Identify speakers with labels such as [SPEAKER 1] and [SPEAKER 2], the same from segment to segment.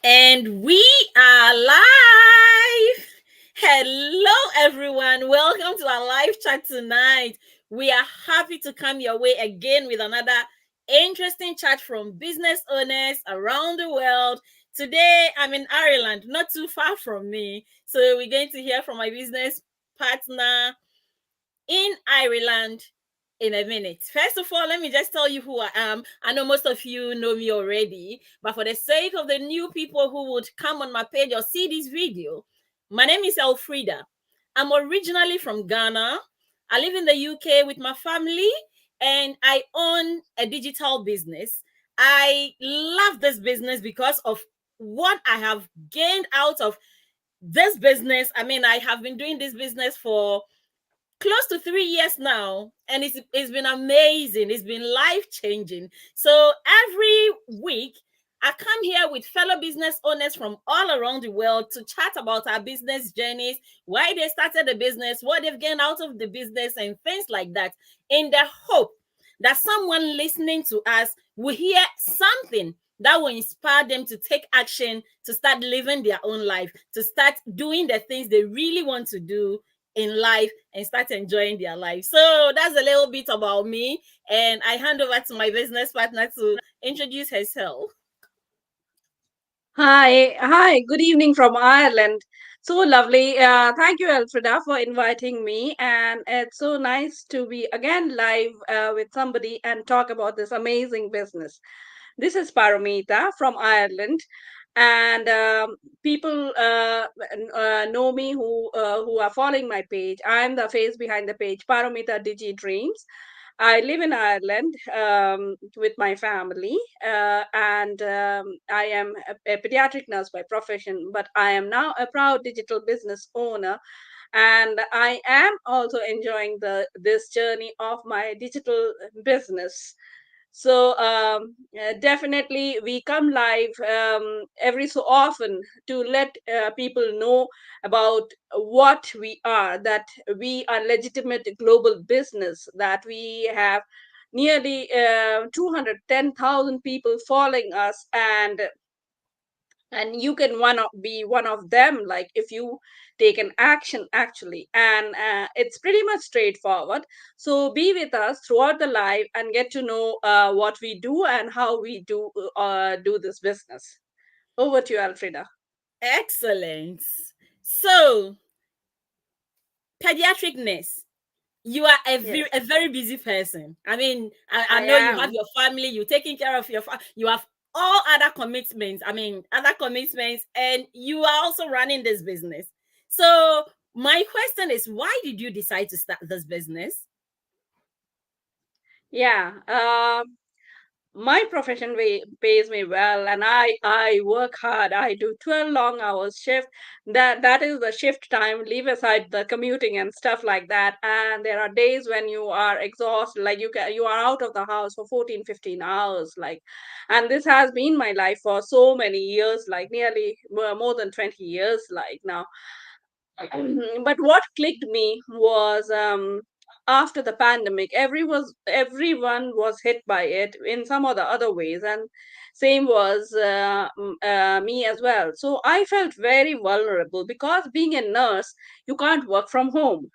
[SPEAKER 1] And we are live. Hello, everyone. Welcome to our live chat tonight. We are happy to come your way again with another interesting chat from business owners around the world. Today, I'm in Ireland, not too far from me. So, we're going to hear from my business partner in Ireland in a minute. First of all, let me just tell you who I am. I know most of you know me already, but for the sake of the new people who would come on my page or see this video, my name is Elfrida. I'm originally from Ghana. I live in the UK with my family and I own a digital business. I love this business because of what I have gained out of this business. I mean, I have been doing this business for close to 3 years now, and it's been amazing. It's been life changing. So every week I come here with fellow business owners from all around the world to chat about our business journeys, why they started the business, what they've gained out of the business, and things like that, in the hope that someone listening to us will hear something that will inspire them to take action, to start living their own life, to start doing the things they really want to do in life and start enjoying their life. So that's a little bit about me. And I hand over to my business partner to introduce herself.
[SPEAKER 2] Hi, good evening from Ireland. So lovely. Thank you, Elfrida, for inviting me. And it's so nice to be again live with somebody and talk about this amazing business. This is Paramita from Ireland, and people know me who are following my page. I'm the face behind the page, Paramita Digi Dreams. I live in Ireland with my family, and I am a pediatric nurse by profession, but I am now a proud digital business owner, and I am also enjoying the this journey of my digital business. So definitely we come live every so often to let people know about what we are, that we are legitimate global business, that we have nearly 210,000 people following us, and you can be one of them, like if you take an action actually. And it's pretty much straightforward. So be with us throughout the live and get to know what we do and how we do this business. Over to you, Alfreda.
[SPEAKER 1] Excellent. So, pediatric nurse, you are
[SPEAKER 2] Yes,
[SPEAKER 1] a very busy person. I mean, I
[SPEAKER 2] I
[SPEAKER 1] know you have
[SPEAKER 2] am.
[SPEAKER 1] your family, you're taking care of you have all other commitments. I mean, other commitments, and you are also running this business. So, my question is, why did you decide to start this business?
[SPEAKER 2] Yeah. My profession pays me well, and I work hard. I do 12 long hours shift. That is the shift time. Leave aside the commuting and stuff like that. And there are days when you are exhausted, like you are out of the house for 14, 15 hours, like. And this has been my life for so many years, like nearly more than 20 years, like now. But what clicked me was after the pandemic, everyone was hit by it in some or the other ways, and same was me as well. So I felt very vulnerable because being a nurse, you can't work from home.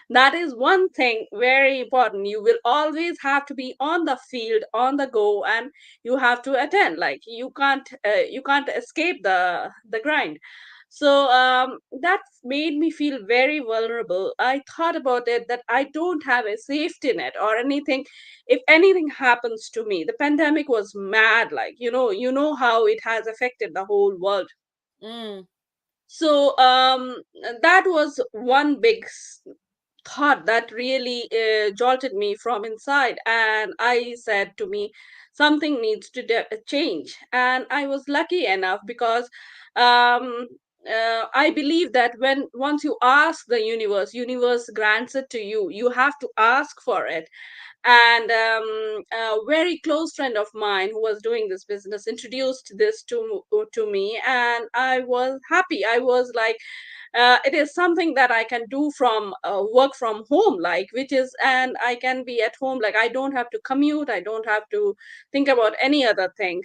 [SPEAKER 2] That is one thing very important. You will always have to be on the field, on the go, and you have to attend. Like you can't escape the grind. So that made me feel very vulnerable. I thought about it that I don't have a safety net or anything. If anything happens to me, the pandemic was mad. Like you know how it has affected the whole world.
[SPEAKER 1] Mm.
[SPEAKER 2] So that was one big thought that really jolted me from inside, and I said to me, something needs to change. And I was lucky enough because um, I believe that when once you ask the universe grants it to you. You have to ask for it. And a very close friend of mine who was doing this business introduced this to me, and I was happy. I was like, it is something that I can do from work from home, like, which is, and I can be at home, like I don't have to commute, I don't have to think about any other thing.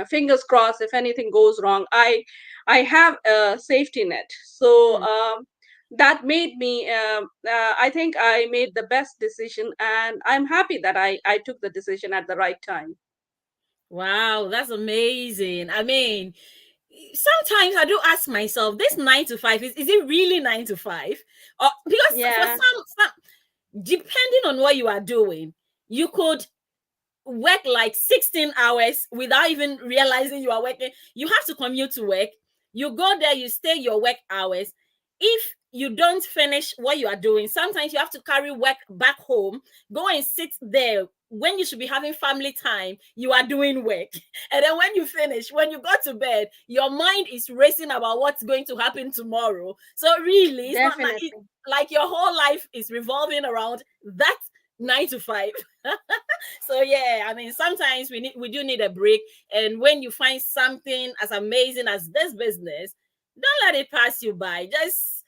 [SPEAKER 2] Fingers crossed, if anything goes wrong, I have a safety net. So
[SPEAKER 1] Mm.
[SPEAKER 2] that made me, I think I made the best decision, and I'm happy that I took the decision at the right time.
[SPEAKER 1] Wow, that's amazing. I mean, sometimes I do ask myself, this 9 to 5, is it really 9 to 5? Or because for
[SPEAKER 2] Yeah,
[SPEAKER 1] some, depending on what you are doing, you could work like 16 hours without even realizing you are working. You have to commute to work. You go there, you stay your work hours. If you don't finish what you are doing, sometimes you have to carry work back home, go and sit there. When you should be having family time, you are doing work. And then when you finish, when you go to bed, your mind is racing about what's going to happen tomorrow. So really, it's not
[SPEAKER 2] definitely.
[SPEAKER 1] like your whole life is revolving around that 9 to 5. So yeah, I mean, sometimes we do need a break. And when you find something as amazing as this business, don't let it pass you by. Just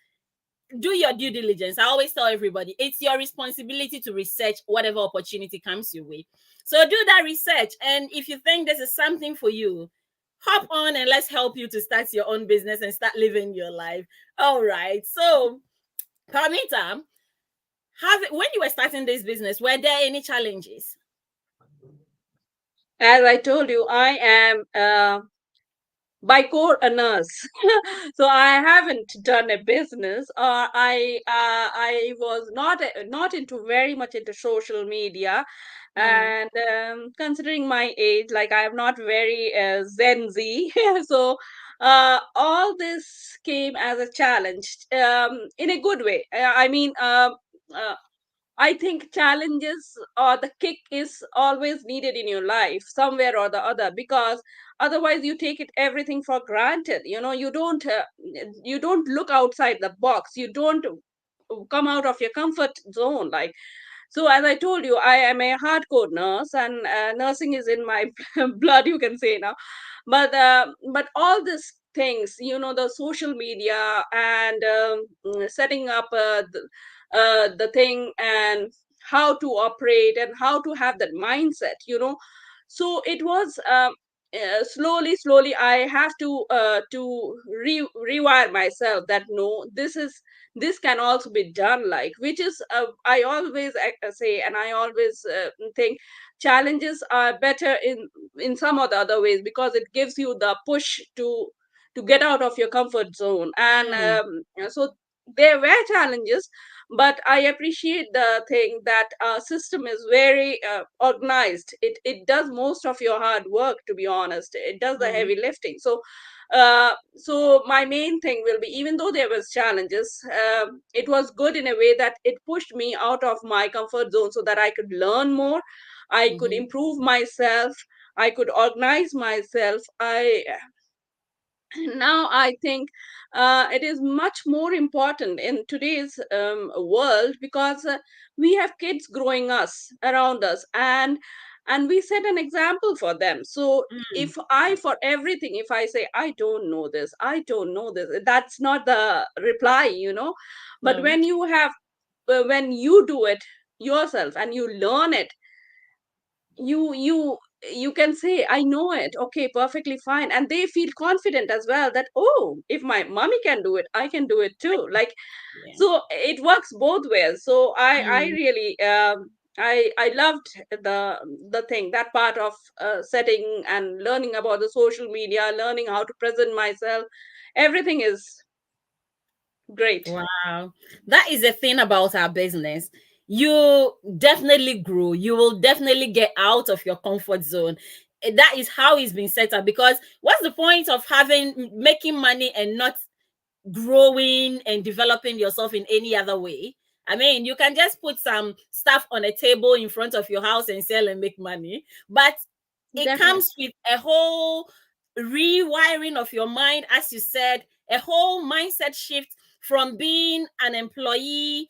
[SPEAKER 1] do your due diligence. I always tell everybody it's your responsibility to research whatever opportunity comes your way. So do that research. And if you think this is something for you, hop on and let's help you to start your own business and start living your life. All right. So, Paramita, when you were starting this business, were there any challenges?
[SPEAKER 2] As I told you, I am by core a nurse. So I haven't done a business, or I was not into very much into social media.
[SPEAKER 1] Mm,
[SPEAKER 2] And considering my age, like I am not very Gen Z. So all this came as a challenge, in a good way. I mean, uh, I think challenges or the kick is always needed in your life somewhere or the other, because otherwise you take it everything for granted. You don't look outside the box. You don't come out of your comfort zone. Like, so as I told you, I am a hardcore nurse, and nursing is in my blood, you can say now. But all these things, the social media, and setting up the thing, and how to operate and how to have that mindset. So it was, slowly I have to rewire myself, that no, this can also be done, like, which is, I always say, and I always think challenges are better in some or the other ways, because it gives you the push to get out of your comfort zone. And
[SPEAKER 1] mm,
[SPEAKER 2] so there were challenges, but I appreciate the thing that our system is very organized. It does most of your hard work, to be honest. It does the
[SPEAKER 1] mm,
[SPEAKER 2] heavy lifting. So my main thing will be, even though there was challenges, it was good in a way that it pushed me out of my comfort zone, so that I could learn more, I could
[SPEAKER 1] mhm,
[SPEAKER 2] improve myself, I could organize myself. I Now I think it is much more important in today's world, because we have kids growing us around us, and we set an example for them. So
[SPEAKER 1] mm,
[SPEAKER 2] if I, for everything, if I say I don't know this, I don't know this, that's not the reply, but
[SPEAKER 1] no.
[SPEAKER 2] when you do it yourself and you learn it, you can say I know it, okay, perfectly fine, and they feel confident as well, that, oh, if my mommy can do it, I can do it too. Like,
[SPEAKER 1] Yeah.
[SPEAKER 2] so it works both ways. So I
[SPEAKER 1] Mm,
[SPEAKER 2] really, I loved the thing, that part of setting and learning about the social media, learning how to present myself. Everything is great.
[SPEAKER 1] wow. That is the thing about our business. You definitely grow. You will definitely get out of your comfort zone. That is how it's been set up. Because what's the point of making money and not growing and developing yourself in any other way? I mean, you can just put some stuff on a table in front of your house and sell and make money, but it comes
[SPEAKER 2] Definitely.
[SPEAKER 1] with a whole rewiring of your mind, as you said, a whole mindset shift from being an employee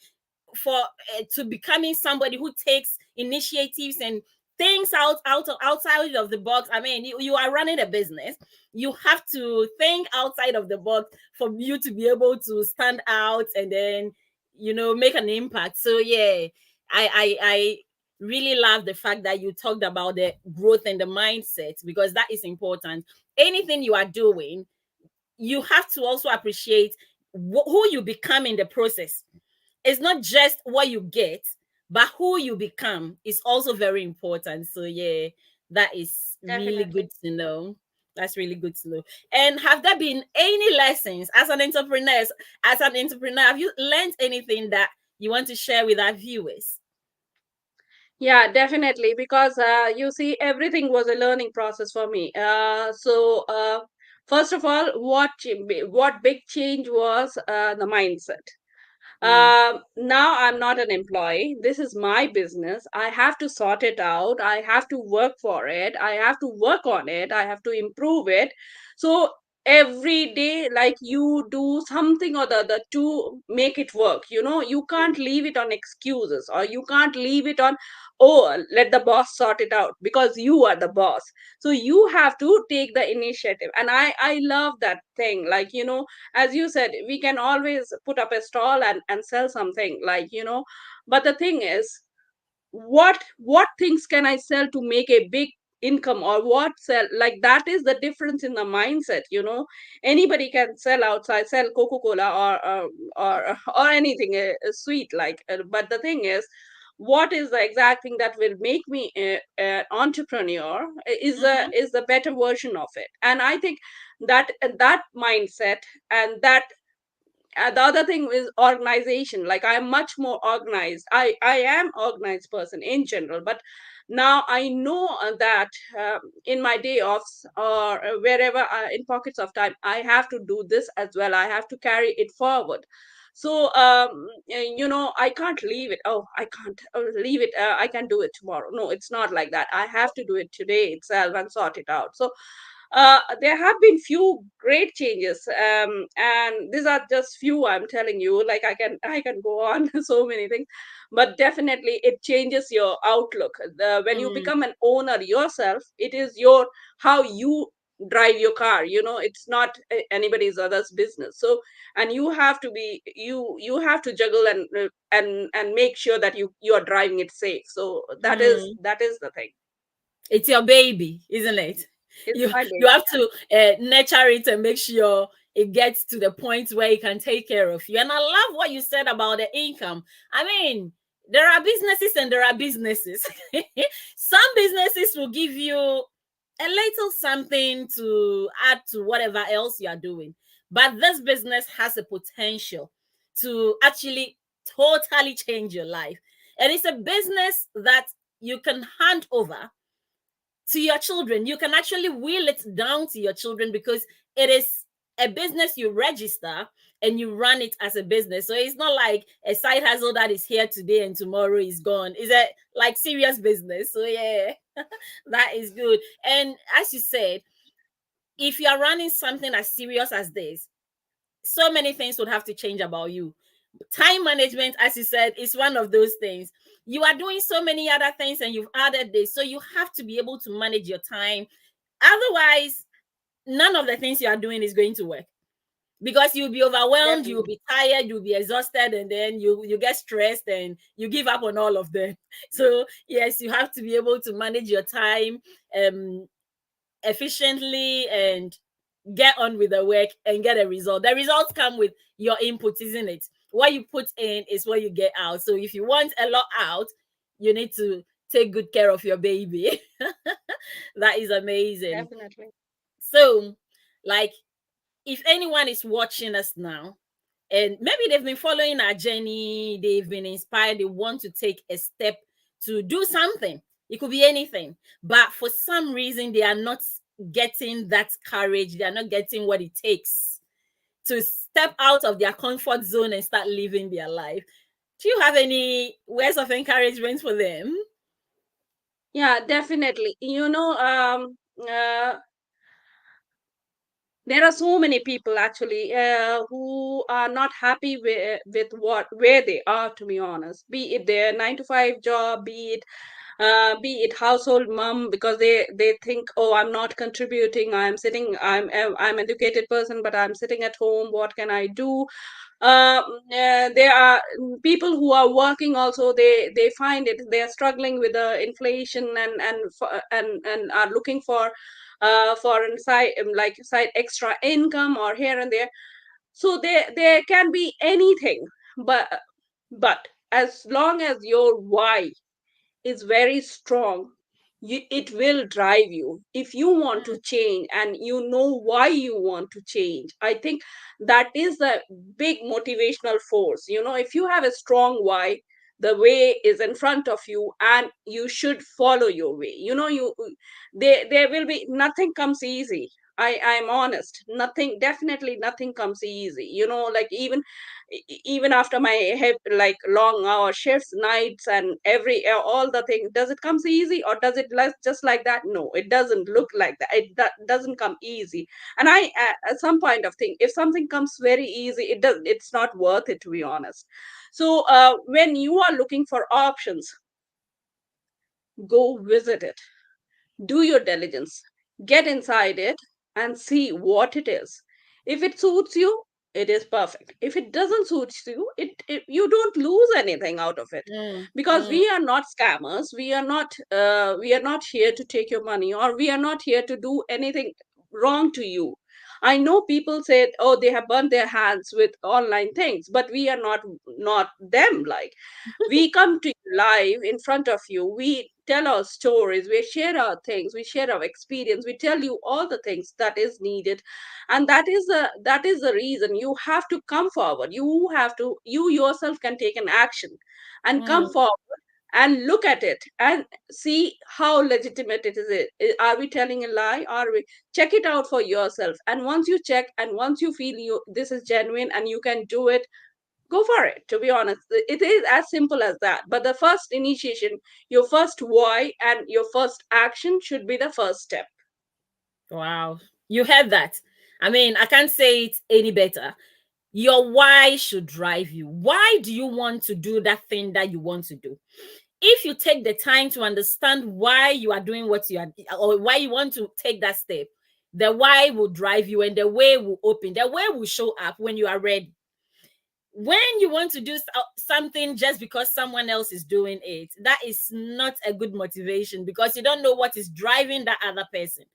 [SPEAKER 1] to becoming somebody who takes initiatives and things outside of the box. I mean, you are running a business. You have to think outside of the box for you to be able to stand out and then make an impact. So yeah, I really love the fact that you talked about the growth and the mindset, because that is important. Anything you are doing, you have to also appreciate who you become in the process. It's not just what you get, but who you become is also very important. So yeah, that is really good
[SPEAKER 2] Definitely.
[SPEAKER 1] to know. That's really good to know. And have there been any lessons as an entrepreneur? As an entrepreneur, have you learned anything that you want to share with our viewers?
[SPEAKER 2] Yeah, definitely. Because you see, everything was a learning process for me. First of all, what big change was the mindset.
[SPEAKER 1] Mm,
[SPEAKER 2] Now I'm not an employee. This is my business. I have to sort it out. I have to work for it. I have to work on it. I have to improve it. So every day, like, you do something or the other to make it work. You can't leave it on excuses, or you can't leave it on, oh, let the boss sort it out, because you are the boss. So you have to take the initiative. And I love that thing. Like, as you said, we can always put up a stall and sell something, like, but the thing is, what things can I sell to make a big income, or what sell, like, that is the difference in the mindset. Anybody can sell outside, sell Coca-Cola, or anything, sweet, like, but the thing is, what is the exact thing that will make me an entrepreneur,
[SPEAKER 1] mm-hmm,
[SPEAKER 2] is the better version of it. And I think that mindset, and that the other thing is organization. Like, I'm much more organized. I am organized person in general, but now I know that in my day offs, or wherever in pockets of time, I have to do this as well. I have to carry it forward. So I can't leave it. Oh, I can't leave it. I can do it tomorrow. No, it's not like that. I have to do it today itself and sort it out. So there have been few great changes, and these are just few. I'm telling you, like, I can go on so many things, but definitely it changes your outlook. When you
[SPEAKER 1] mm,
[SPEAKER 2] become an owner yourself, it is your how you drive your car. It's not anybody's other's business. So, and you have to be you have to juggle and make sure that you are driving it safe. So
[SPEAKER 1] mm.
[SPEAKER 2] that is the thing.
[SPEAKER 1] It's your baby, isn't it?
[SPEAKER 2] It's
[SPEAKER 1] You
[SPEAKER 2] my
[SPEAKER 1] you
[SPEAKER 2] baby.
[SPEAKER 1] have to nurture it and make sure it gets to the point where it can take care of you. And I love what you said about the income. I mean, there are businesses and there are businesses. Some businesses will give you a little something to add to whatever else you are doing. But this business has a potential to actually totally change your life. And it's a business that you can hand over to your children. You can actually wheel it down to your children because it is a business you register and you run it as a business. So it's not like a side hustle that is here today and tomorrow is gone. It's a like serious business. So yeah, that is good. And as you said, if you are running something as serious as this, so many things would have to change about you. Time management, as you said, is one of those things. You are doing so many other things and you've added this. So you have to be able to manage your time. Otherwise, none of the things you are doing is going to work because you'll be overwhelmed, you'll
[SPEAKER 2] Definitely.
[SPEAKER 1] be tired, you'll be exhausted, and then you get stressed and you give up on all of them. So yes, you have to be able to manage your time um efficiently and get on with the work and get a result. The results come with your input, isn't it? What you put in is what you get out. So if you want a lot out, you need to take good care of your baby. That is amazing.
[SPEAKER 2] Definitely.
[SPEAKER 1] So, like, if anyone is watching us now and maybe they've been following our journey, they've been inspired, they want to take a step to do something. It could be anything, but for some reason they are not getting that courage, they are not getting what it takes to step out of their comfort zone and start living their life. Do you have any words of encouragement for them?
[SPEAKER 2] Yeah, definitely. there are so many people actually who are not happy with where they are, to be honest, be it their 9 to 5 job, be it household mom, because they think, oh, I'm not contributing, I'm educated person, but I'm sitting at home, what can I do? There are people who are working also, they find it, they are struggling with the inflation, and are looking for a side, like side extra income or here and there. So there can be anything, but as long as your why is very strong, it will drive you. If you want to change and you know why you want to change, I think that is the big motivational force. If you have a strong why, the way is in front of you and you should follow your way. There will be, nothing comes easy. I'm honest, nothing, definitely nothing comes easy. Like even after my like long hour shifts, nights, and all the things, does it comes easy, or does it just like that? No, it doesn't look like that. Doesn't come easy. And I at some point of thing, if something comes very easy, it's not worth it, to be honest. So when you are looking for options, go visit it, do your diligence, get inside it, and see what it is. If it suits you, it is perfect. If it doesn't suit you, you don't lose anything out of it,
[SPEAKER 1] Mm,
[SPEAKER 2] because
[SPEAKER 1] mm,
[SPEAKER 2] we are not scammers. We are not here to take your money, or we are not here to do anything wrong to you. I know people said, oh, they have burnt their hands with online things, but we are not them. Like, we come to you live in front of you, we tell our stories, we share our things, we share our experience, we tell you all the things that is needed. And that is the reason you have to come forward. You yourself can take an action and come
[SPEAKER 1] mm.
[SPEAKER 2] forward and look at it and see how legitimate it is. Are we telling a lie? Are we Check it out for yourself, and once you check, and once you feel this is genuine and you can do it, go for it. To be honest, it is as simple as that. But the first initiation, your first why and your first action should be the first step.
[SPEAKER 1] Wow. You heard that. I mean, I can't say it any better. Your why should drive you. Why do you want to do that thing that you want to do? If you take the time to understand why you are doing what you are, or why you want to take that step, the why will drive you and the way will open. The way will show up when you are ready. When you want to do something just because someone else is doing it, that is not a good motivation, because you don't know what is driving that other person.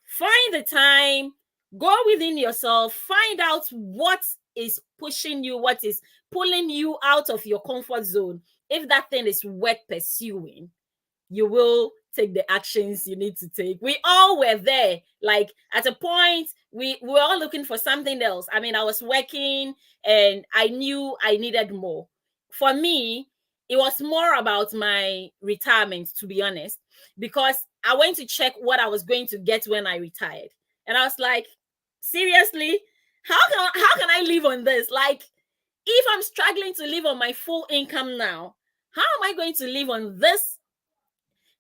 [SPEAKER 1] Find the time, go within yourself, find out what is pushing you, what is pulling you out of your comfort zone. If that thing is worth pursuing, you will take the actions you need to take. We all were there. Like, at a point, we were all looking for something else. I mean, I was working and I knew I needed more. For me, it was more about my retirement, to be honest, because I went to check what I was going to get when I retired. And I was like, seriously, how can I live on this? Like, if I'm struggling to live on my full income now, how am I going to live on this,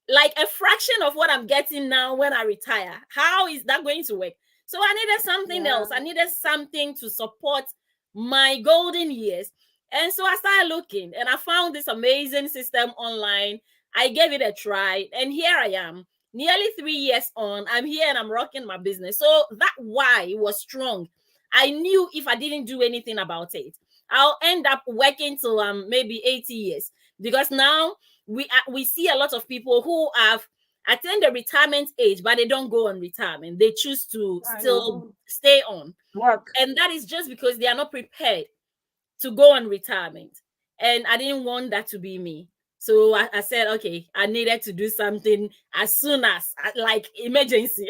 [SPEAKER 1] like a fraction of what I'm getting now when I retire? How is that going to work? So I needed something
[SPEAKER 2] Yeah.
[SPEAKER 1] else. I needed something to support my golden years. And so I started looking and I found this amazing system online. I gave it a try and here I am. Nearly 3 years on, I'm here and I'm rocking my business. So that why was strong. I knew if I didn't do anything about it, I'll end up working till maybe 80 years, because now we see a lot of people who have attained the retirement age, but they don't go on retirement. They choose to
[SPEAKER 2] I
[SPEAKER 1] still
[SPEAKER 2] know.
[SPEAKER 1] stay on,
[SPEAKER 2] Work.
[SPEAKER 1] and that is just because they are not prepared to go on retirement. And I didn't want that to be me. So I said, okay, I needed to do something as soon as, like, emergency.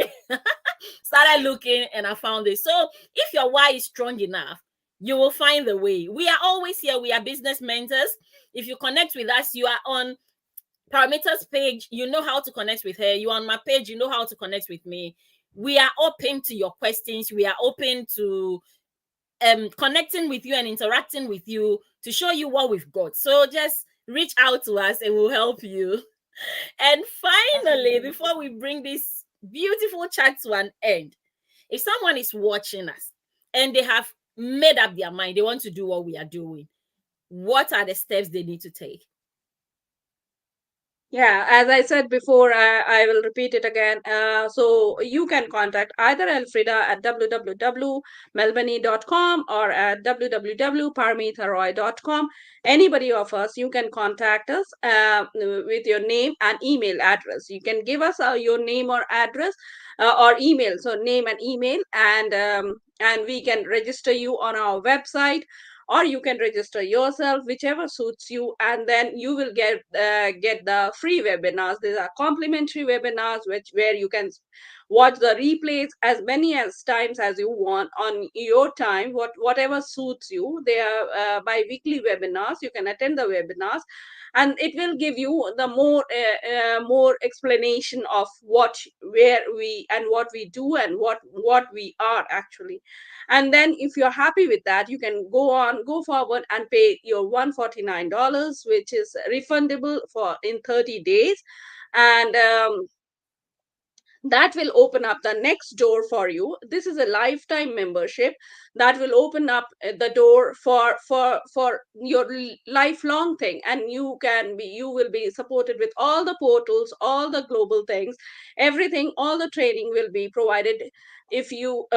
[SPEAKER 1] Started looking and I found it. So if your why is strong enough, you will find the way. We are always here. We are business mentors. If you connect with us, you are on Parameter's page, you know how to connect with her. You're on my page, you know how to connect with me. We are open to your questions. We are open to connecting with you and interacting with you to show you what we've got. So just reach out to us and we'll help you. And finally,
[SPEAKER 2] Definitely.
[SPEAKER 1] before we bring this beautiful chat to an end, If someone is watching us and they have made up their mind, they want to do what we are doing, what are the steps they need to take?
[SPEAKER 2] Yeah, as I said before, I will repeat it again. So you can contact either Elfrida at www.melbany.com or at www.paramitharoy.com. Anybody of us, you can contact us with your name and email address. You can give us your name or address or email. So name and email, and we can register you on our website, or you can register yourself, whichever suits you, and then you will get the free webinars. These are complimentary webinars where you can watch the replays as many as times as you want on your time, whatever suits you. They are bi-weekly webinars. You can attend the webinars, and it will give you the more explanation of where we and what we do and what we are actually. And then if you're happy with that, you can go forward and pay your $149, which is refundable for in 30 days. And that will open up the next door for you. This is a lifetime membership that will open up the door for your lifelong thing, and you will be supported with all the portals, all the global things, everything. All the training will be provided if you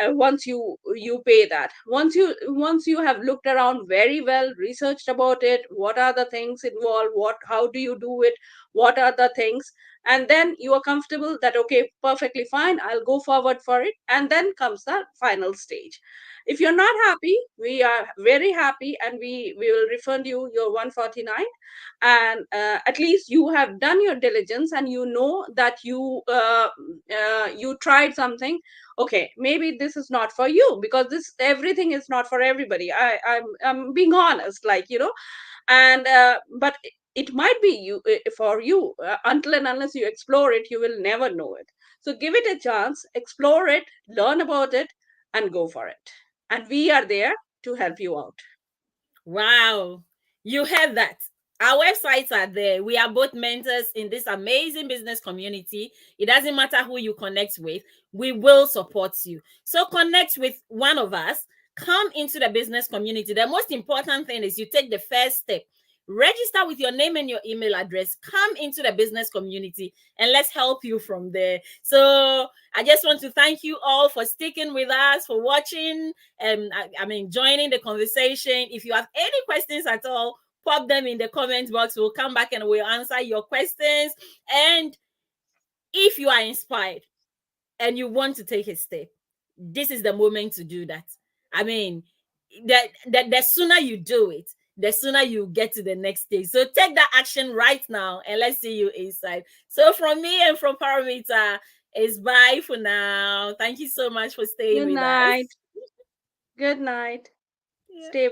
[SPEAKER 2] once you pay that. Once you have looked around very well, researched about it, what are the things involved, how do you do it, what are the things, and then you are comfortable that okay, perfectly fine, I'll go forward for it. And then comes the final stage. If you're not happy, we are very happy, and we will refund you your 149. And at least you have done your diligence, and you know that you tried something. Okay, maybe this is not for you, because this everything is not for everybody. I'm being honest, like, and but it might be for you. Until and unless you explore it, you will never know it. So give it a chance, explore it, learn about it, and go for it. And we are there to help you out.
[SPEAKER 1] Wow, you heard that. Our websites are there. We are both mentors in this amazing business community. It doesn't matter who you connect with, we will support you. So connect with one of us, come into the business community. The most important thing is you take the first step. Register with your name and your email address. Come into the business community and let's help you from there. So I just want to thank you all for sticking with us, for watching, and joining the conversation. If you have any questions at all, pop them in the comment box. We'll come back and we'll answer your questions. And if you are inspired and you want to take a step, this is the moment to do that. I mean, the sooner you do it, the sooner you get to the next stage. So take that action right now, and let's see you inside. So from me and from Paramita, it's bye for now. Thank you so much for staying
[SPEAKER 2] Good
[SPEAKER 1] with us.
[SPEAKER 2] night. Good night.
[SPEAKER 1] Yeah.
[SPEAKER 2] Stay